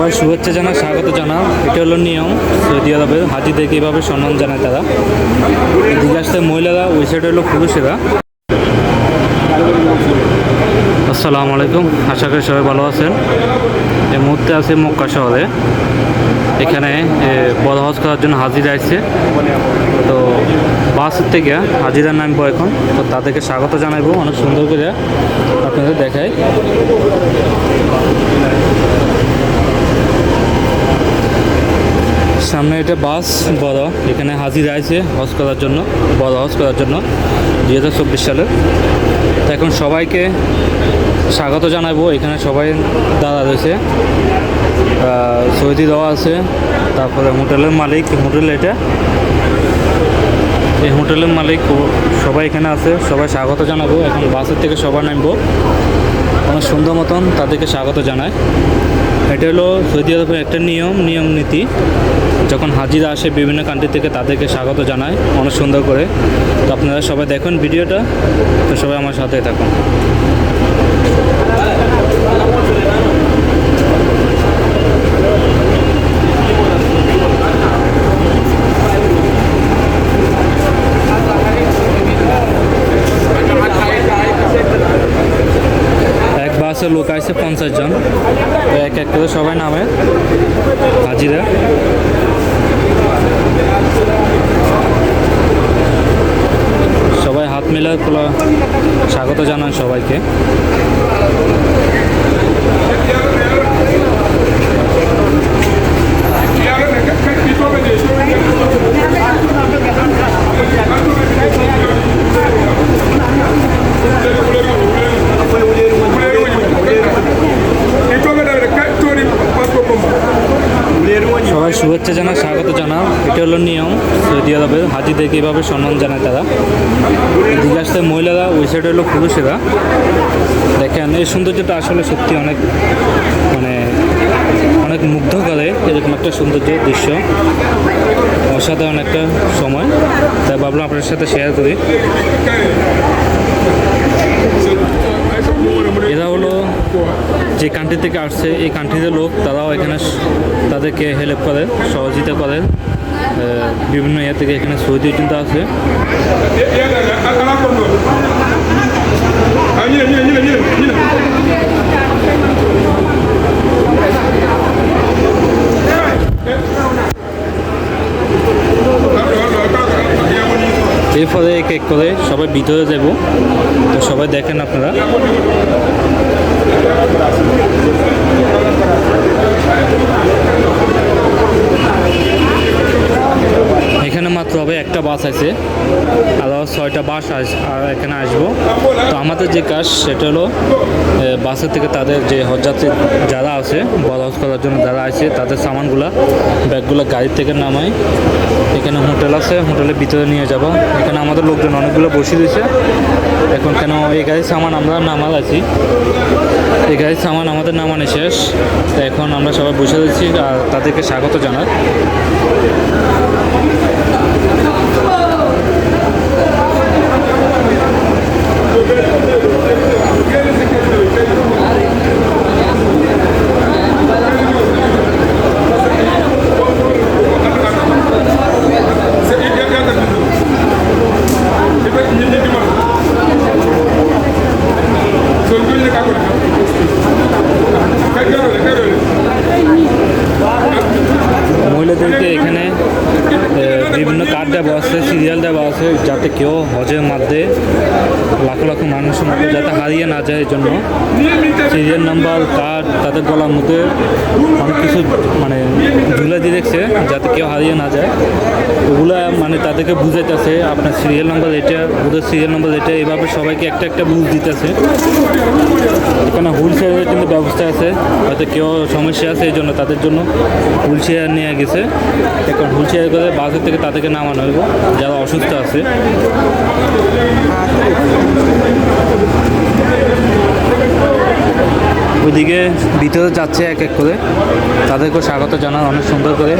সবাই শুভেচ্ছা জানা, স্বাগত জানা। এটা হলো নিয়ম সৌদি আরবের হাজিদেরকে এভাবে সম্মান জানায় তারা। এদিকে আসতে মহিলারা, ওই সাইডে হলো পুরুষেরা। আসসালামু আলাইকুম, আশা করি সবাই ভালো আছেন। এই মুহূর্তে আছে মক্কা শহরে। এখানে বড় হজ করার জন্য হাজিরা আসছে। তো বাসের থেকে হাজিরা নামবো এখন। তো তাদেরকে স্বাগত জানাবো অনেক সুন্দর করে আপনাদের দেখায়। সামনে এটা বাস বড়, এখানে হাজিরা আছে হজ করার জন্য, বড় হজ করার জন্য 2024 সালে। তো এখন সবাইকে স্বাগত জানাবো। এখানে সবাই দাঁড়া রয়েছে, সৌদি দেওয়া আছে। তারপরে হোটেলের মালিক, হোটেল এটা, এই হোটেলের মালিক সবাই এখানে আছে। সবাই স্বাগত জানাবো। এখন বাসের থেকে সবাই নামবো, অনেক সুন্দর মতন তাদেরকে স্বাগত জানায়। এটা হলো সৌদি আরবের একটা নিয়ম নীতি। যখন হাজিরা আসে বিভিন্ন কান্ট্রি থেকে তাদেরকে স্বাগত জানায় অনেক সুন্দর করে। তো আপনারা সবাই দেখুন ভিডিওটা, তো সবাই আমার সাথে থাকুন। এক বাসে লোক আছে 50 জন, এক এক করে সবাই নামে হাজিরা। সবাই হাত মেলায় স্বাগত জানান সবাইকে। সবাই শুভেচ্ছা জানা, স্বাগত জানা। এটা হলো নিয়ম সৌদি আরবের হাজিদেরকে এভাবে সম্মান জানায় তারা। এদিকে আসতে মহিলারা, ওই সাইডে হলো পুরুষেরা। দেখেন এই সৌন্দর্যটা আসলে সত্যি অনেক অনেক মুগ্ধ করে। এরকম একটা সৌন্দর্য দৃশ্য, অসাধারণ একটা সময়, তাই ভাবলাম আপনার সাথে শেয়ার করি। এরা হলো যে কান্ট্রি থেকে আসছে, এই কান্ট্রিতে লোক, তারাও এখানে তাদেরকে হেল্প করে, সহযোগিতা করে। বিভিন্ন ইয়ে থেকে এখানে সৌদি চিন্তা আছে। এরপরে এক এক করে সবাই ভিতরে যাব। তো সবাই দেখেন আপনারা। এখানে মাত্র হবে একটা বাস আছে, আরও 6টা বাস আর এখানে আসবো। তো আমাদের যে কাজ সেটা হলো বাসের থেকে তাদের যে হজযাত্রী যারা আছে, বড় হজ করার জন্য যারা আছে, তাদের সামানগুলা, ব্যাগগুলো গাড়ির থেকে নামাই। এখানে হোটেল আছে, হোটেলের ভিতরে নিয়ে যাব। এখানে আমাদের লোকজন অনেকগুলো বসে দিয়েছে। এখন কেন এই গাড়ির সামান আমরা নামাল আছি, এই গাড়ির সামান আমাদের নামানো শেষ। তো এখন আমরা সবাই বসে দিচ্ছি আর তাদেরকে স্বাগত জানাই। মহিলাদেরকে এখানে বিভিন্ন কার্ড দেওয়া আছে, সিরিয়াল দেওয়া আছে, যাতে কেউ হজের মধ্যে লাখো লাখো মানুষের মধ্যে যাতে হারিয়ে না যায়, এই জন্য সিরিয়াল নাম্বার, কার্ড তাদের গলার মধ্যে অনেক কিছু ঝুলে দিয়ে দেখছে যাতে কেউ হারিয়ে না যায়। ওগুলা তাদেরকে বুঝাইতেছে আপনার সিরিয়াল নাম্বার এটা, ওদের সিরিয়াল নাম্বার এটা, এইভাবে সবাইকে একটা একটা বুঝ দিতেছে। এখানে হুইল চেয়ারের কিন্তু ব্যবস্থা আছে, হয়তো কেউ সমস্যা আছে এই জন্য তাদের জন্য হুইল চেয়ার নিয়ে গেছে। এখন হুইল চেয়ার করে বাসের থেকে তাদেরকে নামানো হইব যারা অসুস্থ আছে। ওইদিকে ভিতরে যাচ্ছে এক এক করে, তাদেরকে স্বাগত জানান অনেক সুন্দর করে।